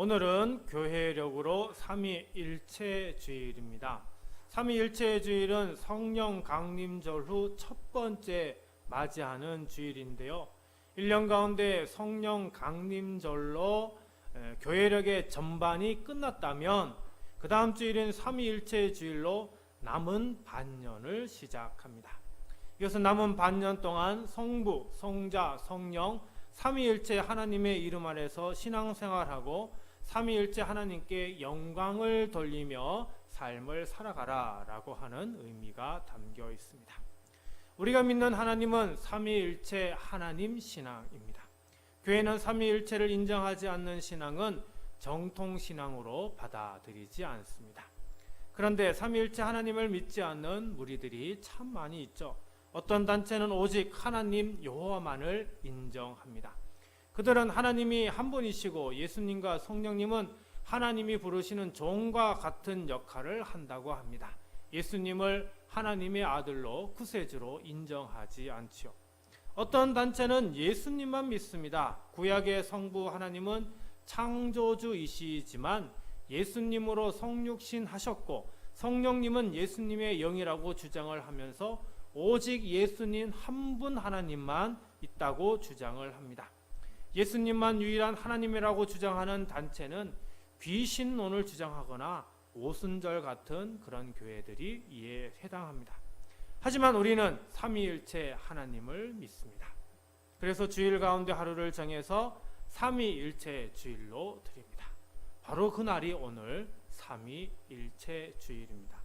오늘은 교회력으로 삼위일체주일입니다. 삼위일체주일은 성령 강림절 후 첫 번째 맞이하는 주일인데요. 1년 가운데 성령 강림절로 교회력의 전반이 끝났다면 그 다음 주일인 삼위일체주일로 남은 반년을 시작합니다. 이것은 남은 반년 동안 성부, 성자, 성령 삼위일체 하나님의 이름 아래서 신앙생활하고 삼위일체 하나님께 영광을 돌리며 삶을 살아가라 라고 하는 의미가 담겨 있습니다. 우리가 믿는 하나님은 삼위일체 하나님 신앙입니다. 교회는 삼위일체를 인정하지 않는 신앙은 정통신앙으로 받아들이지 않습니다. 그런데 삼위일체 하나님을 믿지 않는 무리들이 참 많이 있죠. 어떤 단체는 오직 하나님 여호와만을 인정합니다. 그들은 하나님이 한 분이시고 예수님과 성령님은 하나님이 부르시는 종과 같은 역할을 한다고 합니다. 예수님을 하나님의 아들로 구세주로 인정하지 않지요. 어떤 단체는 예수님만 믿습니다. 구약의 성부 하나님은 창조주이시지만 예수님으로 성육신 하셨고 성령님은 예수님의 영이라고 주장을 하면서 오직 예수님 한 분 하나님만 있다고 주장을 합니다. 예수님만 유일한 하나님이라고 주장하는 단체는 귀신론을 주장하거나 오순절 같은 그런 교회들이 이에 해당합니다. 하지만 우리는 삼위일체 하나님을 믿습니다. 그래서 주일 가운데 하루를 정해서 삼위일체 주일로 드립니다. 바로 그날이 오늘 삼위일체 주일입니다.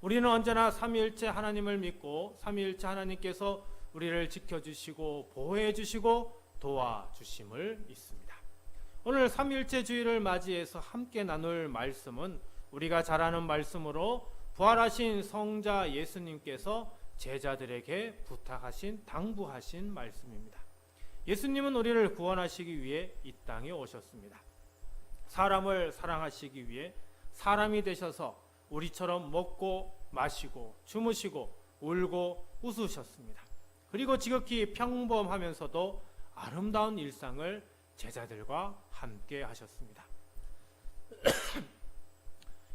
우리는 언제나 삼위일체 하나님을 믿고 삼위일체 하나님께서 우리를 지켜주시고 보호해주시고 도와주심을 믿습니다. 오늘 삼위일체 주일을 맞이해서 함께 나눌 말씀은 우리가 잘 아는 말씀으로 부활하신 성자 예수님께서 제자들에게 부탁하신 당부하신 말씀입니다. 예수님은 우리를 구원하시기 위해 이 땅에 오셨습니다. 사람을 사랑하시기 위해 사람이 되셔서 우리처럼 먹고 마시고 주무시고 울고 웃으셨습니다. 그리고 지극히 평범하면서도 아름다운 일상을 제자들과 함께 하셨습니다.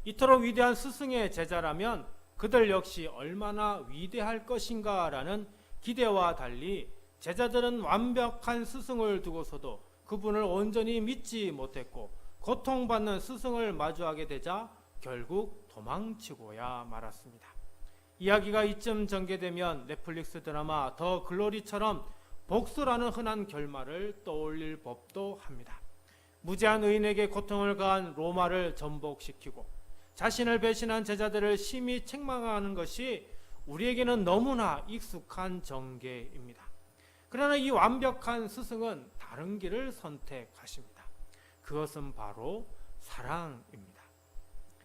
이토록 위대한 스승의 제자라면 그들 역시 얼마나 위대할 것인가라는 기대와 달리 제자들은 완벽한 스승을 두고서도 그분을 온전히 믿지 못했고 고통받는 스승을 마주하게 되자 결국 도망치고야 말았습니다. 이야기가 이쯤 전개되면 넷플릭스 드라마 더 글로리처럼 복수라는 흔한 결말을 떠올릴 법도 합니다. 무지한 의인에게 고통을 가한 로마를 전복시키고 자신을 배신한 제자들을 심히 책망하는 것이 우리에게는 너무나 익숙한 전개입니다. 그러나 이 완벽한 스승은 다른 길을 선택하십니다. 그것은 바로 사랑입니다.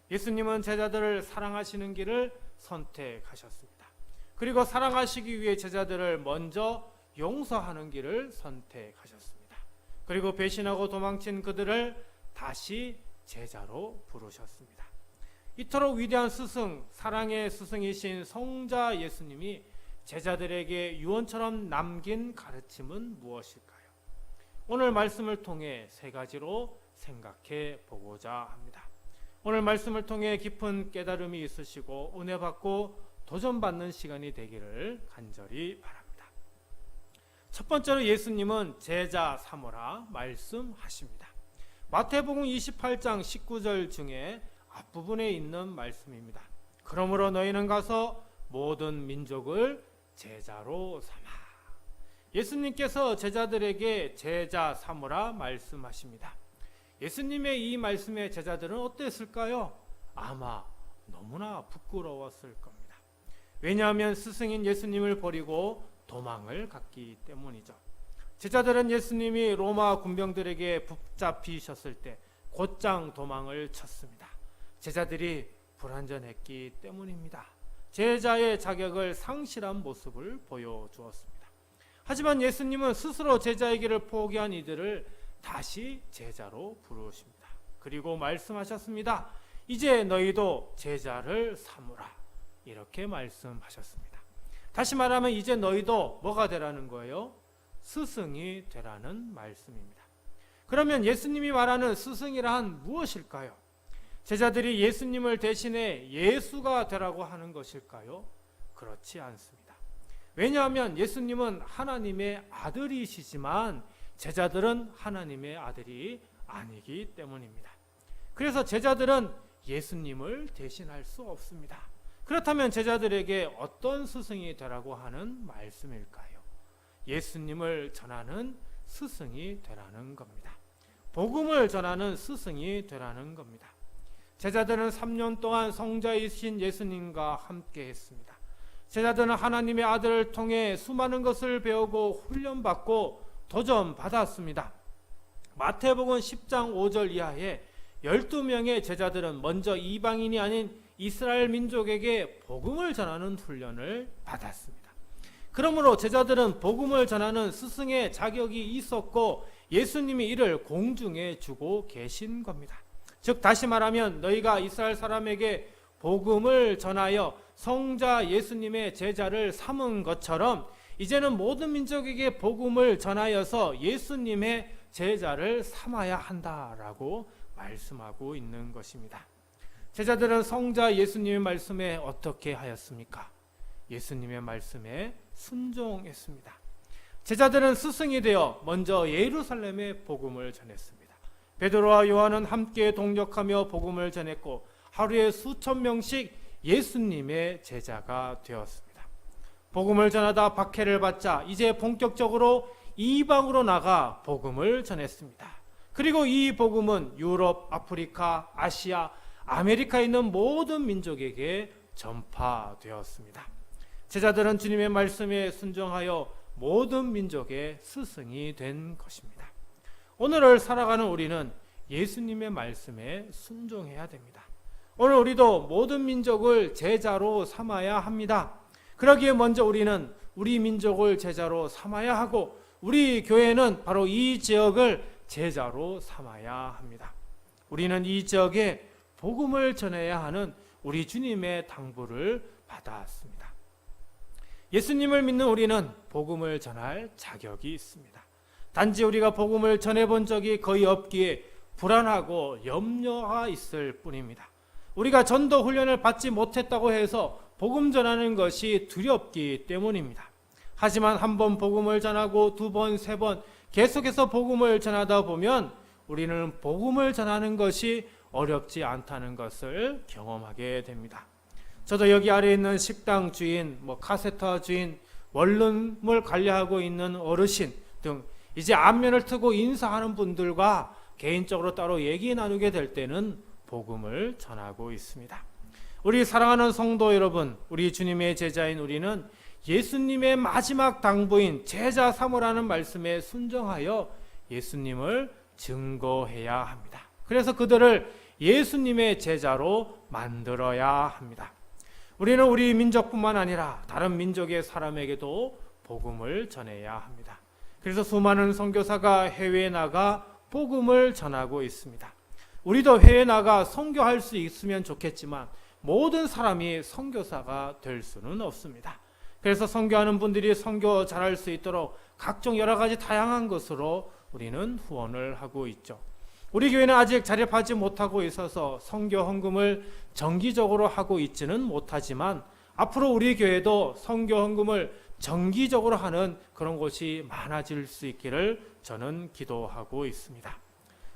예수님은 제자들을 사랑하시는 길을 선택하셨습니다. 그리고 사랑하시기 위해 제자들을 먼저 용서하는 길을 선택하셨습니다. 그리고 배신하고 도망친 그들을 다시 제자로 부르셨습니다. 이토록 위대한 스승, 사랑의 스승이신 성자 예수님이 제자들에게 유언처럼 남긴 가르침은 무엇일까요? 오늘 말씀을 통해 세 가지로 생각해 보고자 합니다. 오늘 말씀을 통해 깊은 깨달음이 있으시고 은혜 받고 도전받는 시간이 되기를 간절히 바랍니다. 첫 번째로 예수님은 제자 삼으라 말씀하십니다. 마태복음 28장 19절 중에 앞부분에 있는 말씀입니다. 그러므로 너희는 가서 모든 민족을 제자로 삼아. 예수님께서 제자들에게 제자 삼으라 말씀하십니다. 예수님의 이 말씀에 제자들은 어땠을까요? 아마 너무나 부끄러웠을 겁니다. 왜냐하면 스승인 예수님을 버리고 도망을 갔기 때문이죠. 제자들은 예수님이 로마 군병들에게 붙잡히셨을 때 곧장 도망을 쳤습니다. 제자들이 불완전했기 때문입니다. 제자의 자격을 상실한 모습을 보여주었습니다. 하지만 예수님은 스스로 제자의 길을 포기한 이들을 다시 제자로 부르십니다. 그리고 말씀하셨습니다. 이제 너희도 제자를 삼으라. 이렇게 말씀하셨습니다. 다시 말하면 이제 너희도 뭐가 되라는 거예요? 스승이 되라는 말씀입니다. 그러면 예수님이 말하는 스승이란 무엇일까요? 제자들이 예수님을 대신해 예수가 되라고 하는 것일까요? 그렇지 않습니다. 왜냐하면 예수님은 하나님의 아들이시지만 제자들은 하나님의 아들이 아니기 때문입니다. 그래서 제자들은 예수님을 대신할 수 없습니다. 그렇다면 제자들에게 어떤 스승이 되라고 하는 말씀일까요? 예수님을 전하는 스승이 되라는 겁니다. 복음을 전하는 스승이 되라는 겁니다. 제자들은 3년 동안 성자이신 예수님과 함께 했습니다. 제자들은 하나님의 아들을 통해 수많은 것을 배우고 훈련받고 도전받았습니다. 마태복음 10장 5절 이하에 12명의 제자들은 먼저 이방인이 아닌 이스라엘 민족에게 복음을 전하는 훈련을 받았습니다. 그러므로 제자들은 복음을 전하는 스승의 자격이 있었고 예수님이 이를 공중에 주고 계신 겁니다. 즉 다시 말하면 너희가 이스라엘 사람에게 복음을 전하여 성자 예수님의 제자를 삼은 것처럼 이제는 모든 민족에게 복음을 전하여서 예수님의 제자를 삼아야 한다라고 말씀하고 있는 것입니다. 제자들은 성자 예수님의 말씀에 어떻게 하였습니까? 예수님의 말씀에 순종했습니다. 제자들은 스승이 되어 먼저 예루살렘에 복음을 전했습니다. 베드로와 요한은 함께 동력하며 복음을 전했고 하루에 수천 명씩 예수님의 제자가 되었습니다. 복음을 전하다 박해를 받자 이제 본격적으로 이방으로 나가 복음을 전했습니다. 그리고 이 복음은 유럽, 아프리카, 아시아, 아메리카에 있는 모든 민족에게 전파되었습니다. 제자들은 주님의 말씀에 순종하여 모든 민족의 스승이 된 것입니다. 오늘을 살아가는 우리는 예수님의 말씀에 순종해야 됩니다. 오늘 우리도 모든 민족을 제자로 삼아야 합니다. 그러기에 먼저 우리는 우리 민족을 제자로 삼아야 하고 우리 교회는 바로 이 지역을 제자로 삼아야 합니다. 우리는 이 지역에 복음을 전해야 하는 우리 주님의 당부를 받았습니다. 예수님을 믿는 우리는 복음을 전할 자격이 있습니다. 단지 우리가 복음을 전해본 적이 거의 없기에 불안하고 염려가 있을 뿐입니다. 우리가 전도 훈련을 받지 못했다고 해서 복음 전하는 것이 두렵기 때문입니다. 하지만 한 번 복음을 전하고 두 번, 세 번 계속해서 복음을 전하다 보면 우리는 복음을 전하는 것이 어렵지 않다는 것을 경험하게 됩니다. 저도 여기 아래에 있는 식당 주인, 카세터 주인, 원룸을 관리하고 있는 어르신 등 이제 안면을 트고 인사하는 분들과 개인적으로 따로 얘기 나누게 될 때는 복음을 전하고 있습니다. 우리 사랑하는 성도 여러분, 우리 주님의 제자인 우리는 예수님의 마지막 당부인 제자 삼으라는 말씀에 순종하여 예수님을 증거해야 합니다. 그래서 그들을 예수님의 제자로 만들어야 합니다. 우리는 우리 민족뿐만 아니라 다른 민족의 사람에게도 복음을 전해야 합니다. 그래서 수많은 선교사가 해외에 나가 복음을 전하고 있습니다. 우리도 해외에 나가 선교할 수 있으면 좋겠지만 모든 사람이 선교사가 될 수는 없습니다. 그래서 선교하는 분들이 선교 잘할 수 있도록 각종 여러 가지 다양한 것으로 우리는 후원을 하고 있죠. 우리 교회는 아직 자립하지 못하고 있어서 선교 헌금을 정기적으로 하고 있지는 못하지만 앞으로 우리 교회도 선교 헌금을 정기적으로 하는 그런 곳이 많아질 수 있기를 저는 기도하고 있습니다.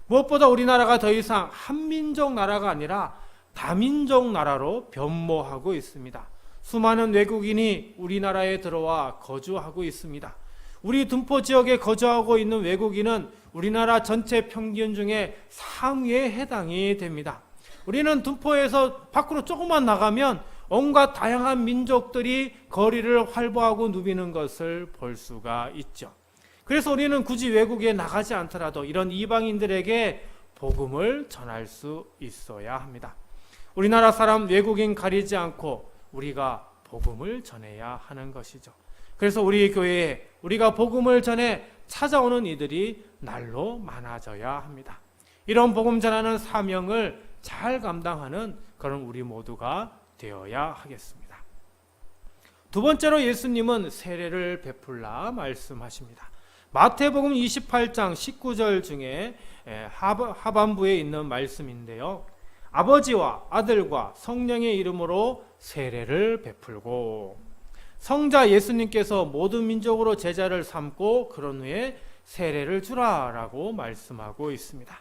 무엇보다 우리나라가 더 이상 한민족 나라가 아니라 다민족 나라로 변모하고 있습니다. 수많은 외국인이 우리나라에 들어와 거주하고 있습니다. 우리 둔포 지역에 거주하고 있는 외국인은 우리나라 전체 평균 중에 상위에 해당이 됩니다. 우리는 둔포에서 밖으로 조금만 나가면 온갖 다양한 민족들이 거리를 활보하고 누비는 것을 볼 수가 있죠. 그래서 우리는 굳이 외국에 나가지 않더라도 이런 이방인들에게 복음을 전할 수 있어야 합니다. 우리나라 사람 외국인 가리지 않고 우리가 복음을 전해야 하는 것이죠. 그래서 우리 교회에 우리가 복음을 전해 찾아오는 이들이 날로 많아져야 합니다. 이런 복음 전하는 사명을 잘 감당하는 그런 우리 모두가 되어야 하겠습니다. 두 번째로 예수님은 세례를 베풀라 말씀하십니다. 마태복음 28장 19절 중에 하반부에 있는 말씀인데요. 아버지와 아들과 성령의 이름으로 세례를 베풀고, 성자 예수님께서 모든 민족으로 제자를 삼고 그런 후에 세례를 주라라고 말씀하고 있습니다.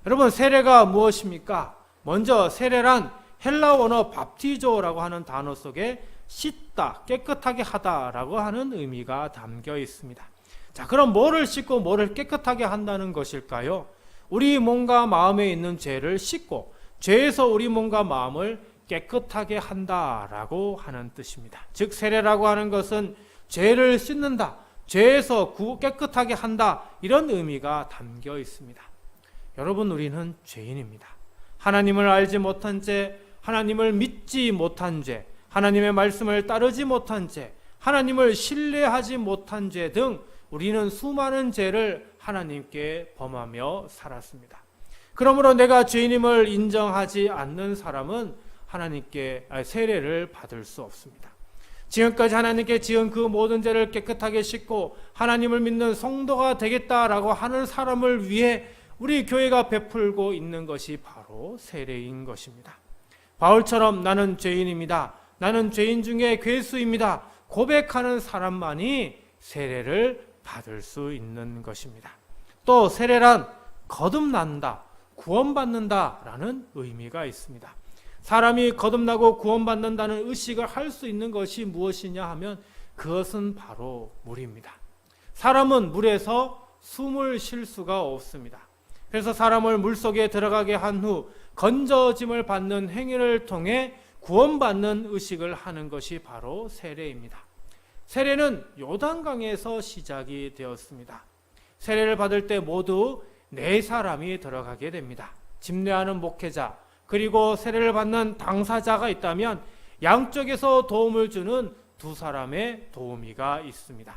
여러분, 세례가 무엇입니까? 먼저 세례란 헬라 원어 밥티조라고 하는 단어 속에 씻다, 깨끗하게 하다라고 하는 의미가 담겨 있습니다. 자, 그럼 뭐를 씻고 뭐를 깨끗하게 한다는 것일까요? 우리 몸과 마음에 있는 죄를 씻고 죄에서 우리 몸과 마음을 깨끗하게 한다라고 하는 뜻입니다. 즉, 세례라고 하는 것은 죄를 씻는다, 죄에서 깨끗하게 한다, 이런 의미가 담겨 있습니다. 여러분, 우리는 죄인입니다. 하나님을 알지 못한 죄, 하나님을 믿지 못한 죄, 하나님의 말씀을 따르지 못한 죄, 하나님을 신뢰하지 못한 죄 등 우리는 수많은 죄를 하나님께 범하며 살았습니다. 그러므로 내가 죄인임을 인정하지 않는 사람은 하나님께 세례를 받을 수 없습니다. 지금까지 하나님께 지은 그 모든 죄를 깨끗하게 씻고 하나님을 믿는 성도가 되겠다라고 하는 사람을 위해 우리 교회가 베풀고 있는 것이 바로 세례인 것입니다. 바울처럼 나는 죄인입니다, 나는 죄인 중에 괴수입니다 고백하는 사람만이 세례를 받을 수 있는 것입니다. 또 세례란 거듭난다, 구원받는다라는 의미가 있습니다. 사람이 거듭나고 구원받는다는 의식을 할 수 있는 것이 무엇이냐 하면 그것은 바로 물입니다. 사람은 물에서 숨을 쉴 수가 없습니다. 그래서 사람을 물속에 들어가게 한 후 건져짐을 받는 행위를 통해 구원받는 의식을 하는 것이 바로 세례입니다. 세례는 요단강에서 시작이 되었습니다. 세례를 받을 때 모두 4사람이 들어가게 됩니다. 집례하는 목회자, 그리고 세례를 받는 당사자가 있다면 양쪽에서 도움을 주는 2사람의 도우미가 있습니다.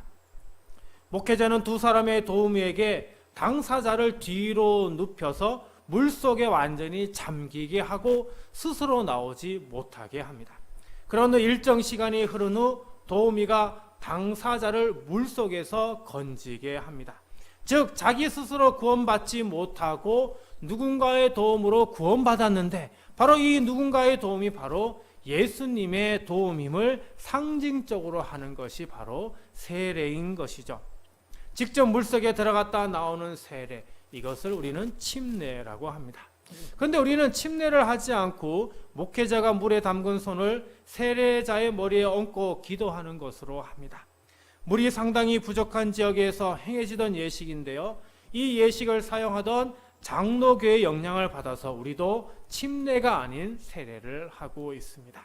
목회자는 2사람의 도우미에게 당사자를 뒤로 눕혀서 물속에 완전히 잠기게 하고 스스로 나오지 못하게 합니다. 그런 후 일정 시간이 흐른 후 도우미가 당사자를 물속에서 건지게 합니다. 즉, 자기 스스로 구원받지 못하고 누군가의 도움으로 구원받았는데 바로 이 누군가의 도움이 바로 예수님의 도움임을 상징적으로 하는 것이 바로 세례인 것이죠. 직접 물속에 들어갔다 나오는 세례, 이것을 우리는 침례라고 합니다. 그런데 우리는 침례를 하지 않고 목회자가 물에 담근 손을 세례자의 머리에 얹고 기도하는 것으로 합니다. 물이 상당히 부족한 지역에서 행해지던 예식인데요, 이 예식을 사용하던 장로교의 영향을 받아서 우리도 침례가 아닌 세례를 하고 있습니다.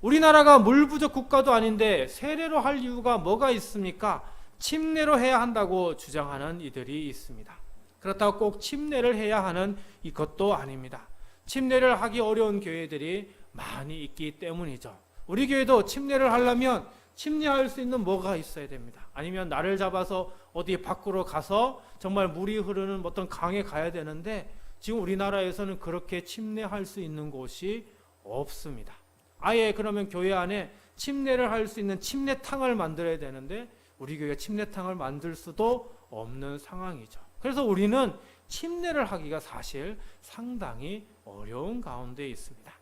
우리나라가 물 부족 국가도 아닌데 세례로 할 이유가 뭐가 있습니까? 침례로 해야 한다고 주장하는 이들이 있습니다. 그렇다고 꼭 침례를 해야 하는 이것도 아닙니다. 침례를 하기 어려운 교회들이 많이 있기 때문이죠. 우리 교회도 침례를 하려면 침례할 수 있는 뭐가 있어야 됩니다. 아니면 나를 잡아서 어디 밖으로 가서 정말 물이 흐르는 어떤 강에 가야 되는데 지금 우리나라에서는 그렇게 침례할 수 있는 곳이 없습니다. 아예 그러면 교회 안에 침례를 할 수 있는 침례탕을 만들어야 되는데 우리 교회가 침례탕을 만들 수도 없는 상황이죠. 그래서 우리는 침례를 하기가 사실 상당히 어려운 가운데 있습니다.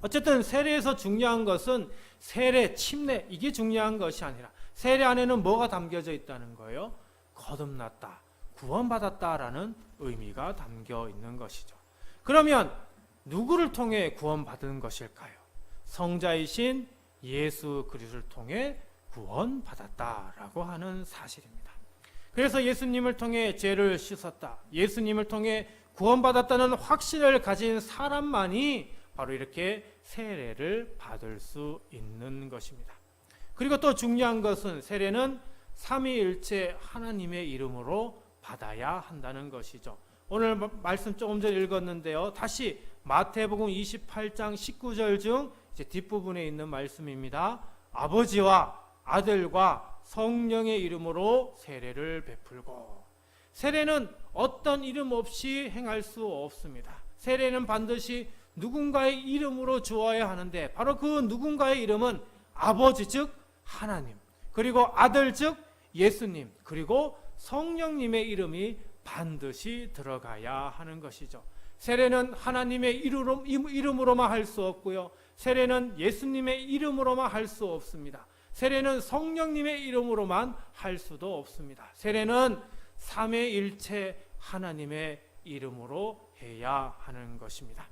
어쨌든 세례에서 중요한 것은 세례, 침례, 이게 중요한 것이 아니라 세례 안에는 뭐가 담겨져 있다는 거예요? 거듭났다, 구원받았다라는 의미가 담겨 있는 것이죠. 그러면 누구를 통해 구원받은 것일까요? 성자이신 예수 그리스도를 통해 구원받았다라고 하는 사실입니다. 그래서 예수님을 통해 죄를 씻었다, 예수님을 통해 구원받았다는 확신을 가진 사람만이 바로 이렇게 세례를 받을 수 있는 것입니다. 그리고 또 중요한 것은 세례는 삼위일체 하나님의 이름으로 받아야 한다는 것이죠. 오늘 말씀 조금 전에 읽었는데요, 다시 마태복음 28장 19절 중 이제 뒷부분에 있는 말씀입니다. 아버지와 아들과 성령의 이름으로 세례를 베풀고. 세례는 어떤 이름 없이 행할 수 없습니다. 세례는 반드시 누군가의 이름으로 주어야 하는데 바로 그 누군가의 이름은 아버지 즉 하나님, 그리고 아들 즉 예수님, 그리고 성령님의 이름이 반드시 들어가야 하는 것이죠. 세례는 하나님의 이름으로만 할 수 없고요. 세례는 예수님의 이름으로만 할 수 없습니다. 세례는 성령님의 이름으로만 할 수도 없습니다. 세례는 삼위일체 하나님의 이름으로 해야 하는 것입니다.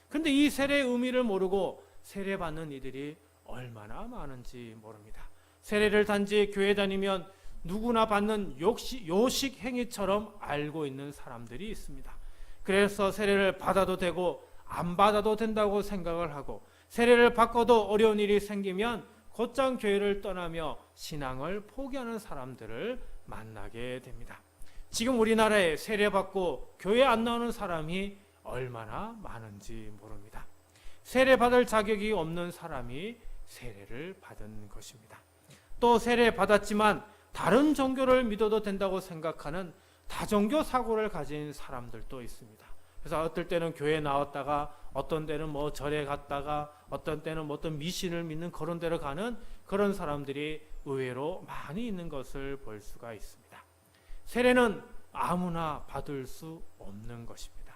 그런데 이 세례의 의미를 모르고 세례받는 이들이 얼마나 많은지 모릅니다. 세례를 단지 교회 다니면 누구나 받는 요식 행위처럼 알고 있는 사람들이 있습니다. 그래서 세례를 받아도 되고 안 받아도 된다고 생각을 하고, 세례를 받고도 어려운 일이 생기면 곧장 교회를 떠나며 신앙을 포기하는 사람들을 만나게 됩니다. 지금 우리나라에 세례받고 교회 안 나오는 사람이 얼마나 많은지 모릅니다. 세례받을 자격이 없는 사람이 세례를 받은 것입니다. 또 세례받았지만 다른 종교를 믿어도 된다고 생각하는 다종교 사고를 가진 사람들도 있습니다. 그래서 어떨 때는 교회 나왔다가 어떤 때는 뭐 절에 갔다가 어떤 때는 뭐 어떤 미신을 믿는 그런 데로 가는 그런 사람들이 의외로 많이 있는 것을 볼 수가 있습니다. 세례는 아무나 받을 수 없는 것입니다.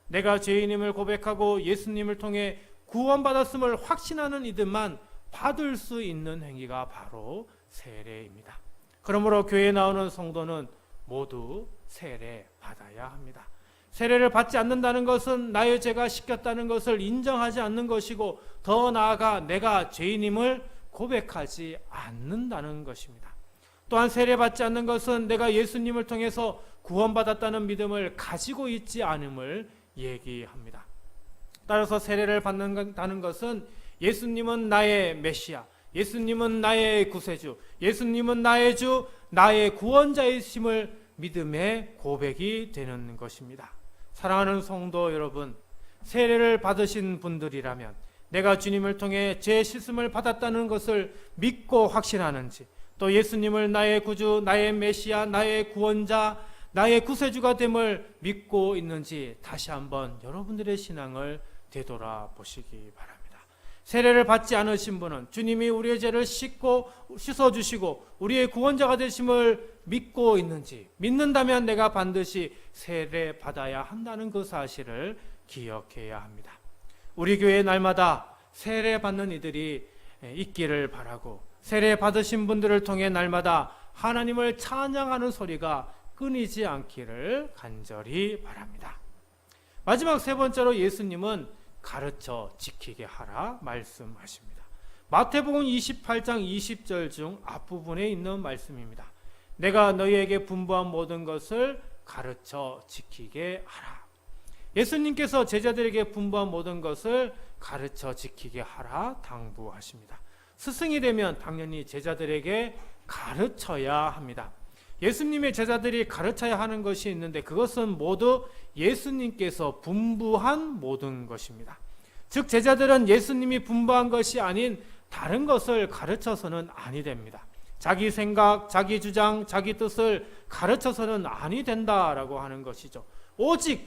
내가 죄인임을 고백하고 예수님을 통해 구원받았음을 확신하는 이들만 받을 수 있는 행위가 바로 세례입니다. 그러므로 교회에 나오는 성도는 모두 세례 받아야 합니다. 세례를 받지 않는다는 것은 나의 죄가 씻겼다는 것을 인정하지 않는 것이고, 더 나아가 내가 죄인임을 고백하지 않는다는 것입니다. 또한 세례받지 않는 것은 내가 예수님을 통해서 구원받았다는 믿음을 가지고 있지 않음을 얘기합니다. 따라서 세례를 받는다는 것은 예수님은 나의 메시아, 예수님은 나의 구세주, 예수님은 나의 주, 나의 구원자이심을 믿음의 고백이 되는 것입니다. 사랑하는 성도 여러분, 세례를 받으신 분들이라면 내가 주님을 통해 죄 씻음을 받았다는 것을 믿고 확신하는지, 또 예수님을 나의 구주, 나의 메시아, 나의 구원자, 나의 구세주가 됨을 믿고 있는지 다시 한번 여러분들의 신앙을 되돌아보시기 바랍니다. 세례를 받지 않으신 분은 주님이 우리의 죄를 씻어주시고 우리의 구원자가 되심을 믿고 있는지, 믿는다면 내가 반드시 세례 받아야 한다는 그 사실을 기억해야 합니다. 우리 교회 날마다 세례 받는 이들이 있기를 바라고, 세례 받으신 분들을 통해 날마다 하나님을 찬양하는 소리가 끊이지 않기를 간절히 바랍니다. 마지막 세 번째로 예수님은 가르쳐 지키게 하라 말씀하십니다. 마태복음 28장 20절 중 앞부분에 있는 말씀입니다. 내가 너희에게 분부한 모든 것을 가르쳐 지키게 하라. 예수님께서 제자들에게 분부한 모든 것을 가르쳐 지키게 하라 당부하십니다. 스승이 되면 당연히 제자들에게 가르쳐야 합니다. 예수님의 제자들이 가르쳐야 하는 것이 있는데 그것은 모두 예수님께서 분부한 모든 것입니다. 즉 제자들은 예수님이 분부한 것이 아닌 다른 것을 가르쳐서는 아니 됩니다. 자기 생각, 자기 주장, 자기 뜻을 가르쳐서는 아니 된다라고 하는 것이죠. 오직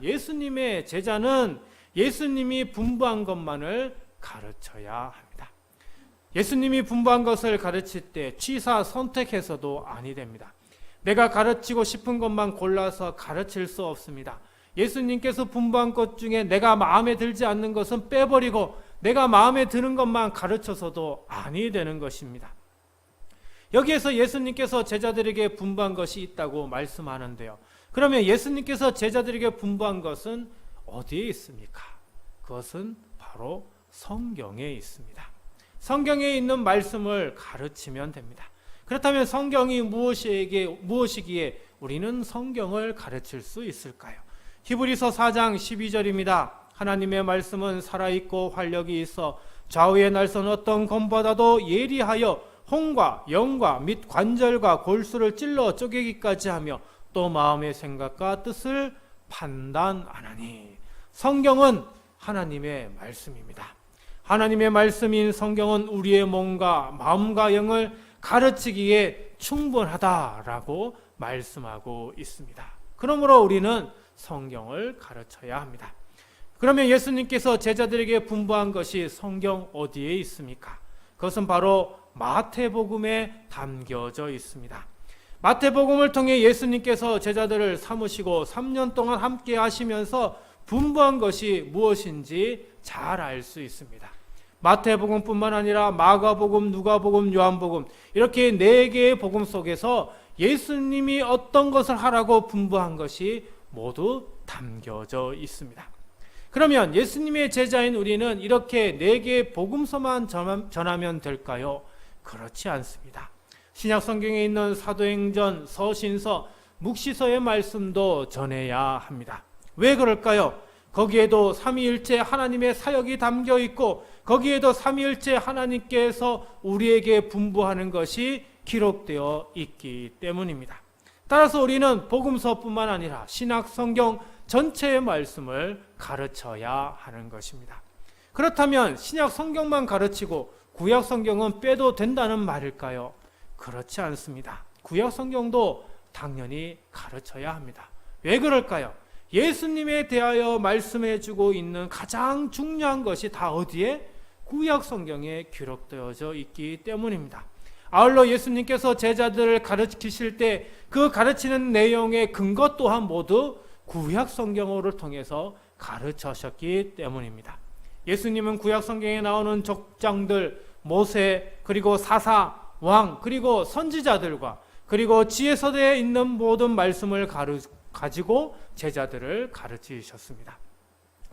예수님의 제자는 예수님이 분부한 것만을 가르쳐야 합니다. 예수님이 분부한 것을 가르칠 때 취사 선택해서도 아니 됩니다. 내가 가르치고 싶은 것만 골라서 가르칠 수 없습니다. 예수님께서 분부한 것 중에 내가 마음에 들지 않는 것은 빼버리고 내가 마음에 드는 것만 가르쳐서도 아니 되는 것입니다. 여기에서 예수님께서 제자들에게 분부한 것이 있다고 말씀하는데요. 그러면 예수님께서 제자들에게 분부한 것은 어디에 있습니까? 그것은 바로 성경에 있습니다. 성경에 있는 말씀을 가르치면 됩니다. 그렇다면 성경이 무엇이기에 우리는 성경을 가르칠 수 있을까요? 히브리서 4장 12절입니다. 하나님의 말씀은 살아있고 활력이 있어 좌우의 날선 어떤 검보다도 예리하여 혼과 영과 및 관절과 골수를 찔러 쪼개기까지 하며 또 마음의 생각과 뜻을 판단하나니. 성경은 하나님의 말씀입니다. 하나님의 말씀인 성경은 우리의 몸과 마음과 영을 가르치기에 충분하다라고 말씀하고 있습니다. 그러므로 우리는 성경을 가르쳐야 합니다. 그러면 예수님께서 제자들에게 분부한 것이 성경 어디에 있습니까? 그것은 바로 마태복음에 담겨져 있습니다. 마태복음을 통해 예수님께서 제자들을 삼으시고 3년 동안 함께 하시면서 분부한 것이 무엇인지 잘 알 수 있습니다. 마태복음뿐만 아니라 마가복음, 누가복음, 요한복음 이렇게 4개의 복음 속에서 예수님이 어떤 것을 하라고 분부한 것이 모두 담겨져 있습니다. 그러면 예수님의 제자인 우리는 이렇게 4개의 복음서만 전하면 될까요? 그렇지 않습니다. 신약 성경에 있는 사도행전, 서신서, 묵시서의 말씀도 전해야 합니다. 왜 그럴까요? 거기에도 삼위일체 하나님의 사역이 담겨 있고 거기에도 삼위일체 하나님께서 우리에게 분부하는 것이 기록되어 있기 때문입니다. 따라서 우리는 복음서뿐만 아니라 신약 성경 전체의 말씀을 가르쳐야 하는 것입니다. 그렇다면 신약 성경만 가르치고 구약 성경은 빼도 된다는 말일까요? 그렇지 않습니다. 구약 성경도 당연히 가르쳐야 합니다. 왜 그럴까요? 예수님에 대하여 말씀해 주고 있는 가장 중요한 것이 다 어디에? 구약 성경에 기록되어져 있기 때문입니다. 아울러 예수님께서 제자들을 가르치실 때 그 가르치는 내용의 근거 또한 모두 구약 성경어를 통해서 가르치셨기 때문입니다. 예수님은 구약 성경에 나오는 족장들, 모세, 그리고 사사, 왕, 그리고 선지자들과 그리고 지혜서대에 있는 모든 말씀을 가지고 제자들을 가르치셨습니다.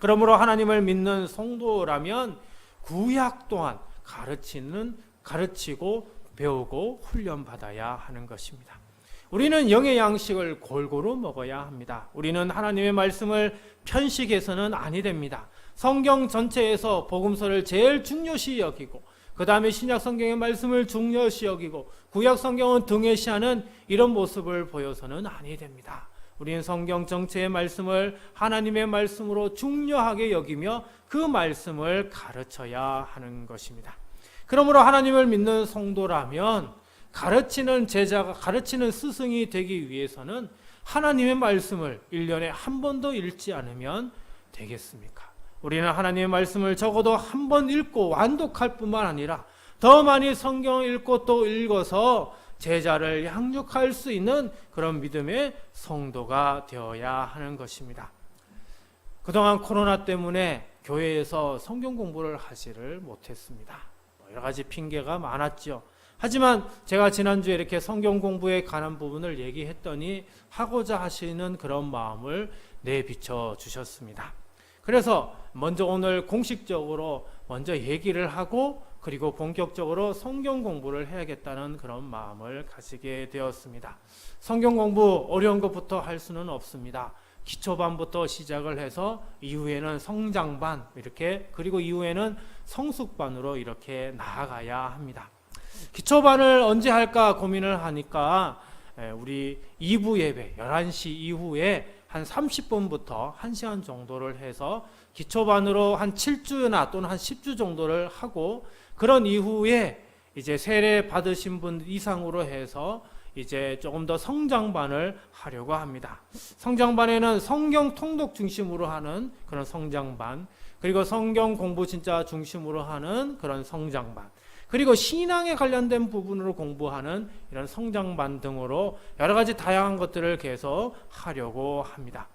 그러므로 하나님을 믿는 성도라면 구약 또한 가르치고 배우고 훈련받아야 하는 것입니다. 우리는 영의 양식을 골고루 먹어야 합니다. 우리는 하나님의 말씀을 편식해서는 아니 됩니다. 성경 전체에서 복음서를 제일 중요시 여기고 그 다음에 신약 성경의 말씀을 중요시 여기고 구약 성경은 등해시하는 이런 모습을 보여서는 아니 됩니다. 우리는 성경 전체의 말씀을 하나님의 말씀으로 중요하게 여기며 그 말씀을 가르쳐야 하는 것입니다. 그러므로 하나님을 믿는 성도라면 가르치는 제자가 가르치는 스승이 되기 위해서는 하나님의 말씀을 1년에 한 번도 읽지 않으면 되겠습니까? 우리는 하나님의 말씀을 적어도 한 번 읽고 완독할 뿐만 아니라 더 많이 성경을 읽고 또 읽어서 제자를 양육할 수 있는 그런 믿음의 성도가 되어야 하는 것입니다. 그동안 코로나 때문에 교회에서 성경 공부를 하지를 못했습니다. 여러 가지 핑계가 많았죠. 하지만 제가 지난주에 이렇게 성경 공부에 관한 부분을 얘기했더니 하고자 하시는 그런 마음을 내비쳐 주셨습니다. 그래서 먼저 오늘 공식적으로 먼저 얘기를 하고 그리고 본격적으로 성경 공부를 해야겠다는 그런 마음을 가지게 되었습니다. 성경 공부 어려운 것부터 할 수는 없습니다. 기초반부터 시작을 해서 이후에는 성장반 이렇게 그리고 이후에는 성숙반으로 이렇게 나아가야 합니다. 기초반을 언제 할까 고민을 하니까 우리 2부 예배 11시 이후에 한 30분부터 1시간 정도를 해서 기초반으로 한 7주나 또는 한 10주 정도를 하고 그런 이후에 이제 세례 받으신 분 이상으로 해서 이제 조금 더 성장반을 하려고 합니다. 성장반에는 성경 통독 중심으로 하는 그런 성장반, 그리고 성경 공부 진짜 중심으로 하는 그런 성장반, 그리고 신앙에 관련된 부분으로 공부하는 이런 성장반 등으로 여러 가지 다양한 것들을 계속 하려고 합니다.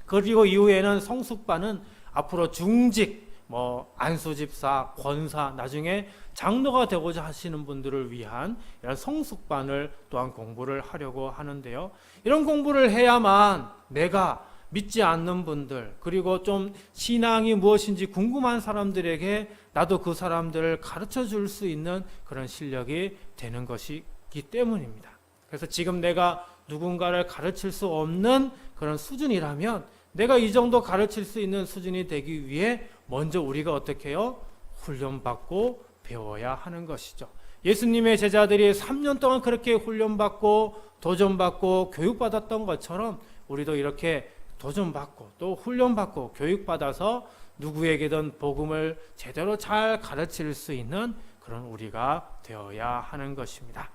그리고 이후에는 성숙반은 앞으로 중직, 안수집사, 권사, 나중에 장로가 되고자 하시는 분들을 위한 이런 성숙반을 또한 공부를 하려고 하는데요. 이런 공부를 해야만 내가 믿지 않는 분들, 그리고 좀 신앙이 무엇인지 궁금한 사람들에게 나도 그 사람들을 가르쳐 줄 수 있는 그런 실력이 되는 것이기 때문입니다. 그래서 지금 내가 누군가를 가르칠 수 없는 그런 수준이라면 내가 이 정도 가르칠 수 있는 수준이 되기 위해 먼저 우리가 어떻게 해요? 훈련받고 배워야 하는 것이죠. 예수님의 제자들이 3년 동안 그렇게 훈련받고 도전받고 교육받았던 것처럼 우리도 이렇게 도전받고 또 훈련받고 교육받아서 누구에게든 복음을 제대로 잘 가르칠 수 있는 그런 우리가 되어야 하는 것입니다.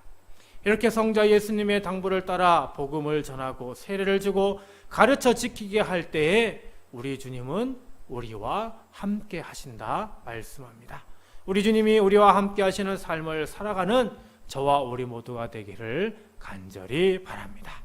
이렇게 성자 예수님의 당부를 따라 복음을 전하고 세례를 주고 가르쳐 지키게 할 때에 우리 주님은 우리와 함께 하신다 말씀합니다. 우리 주님이 우리와 함께 하시는 삶을 살아가는 저와 우리 모두가 되기를 간절히 바랍니다.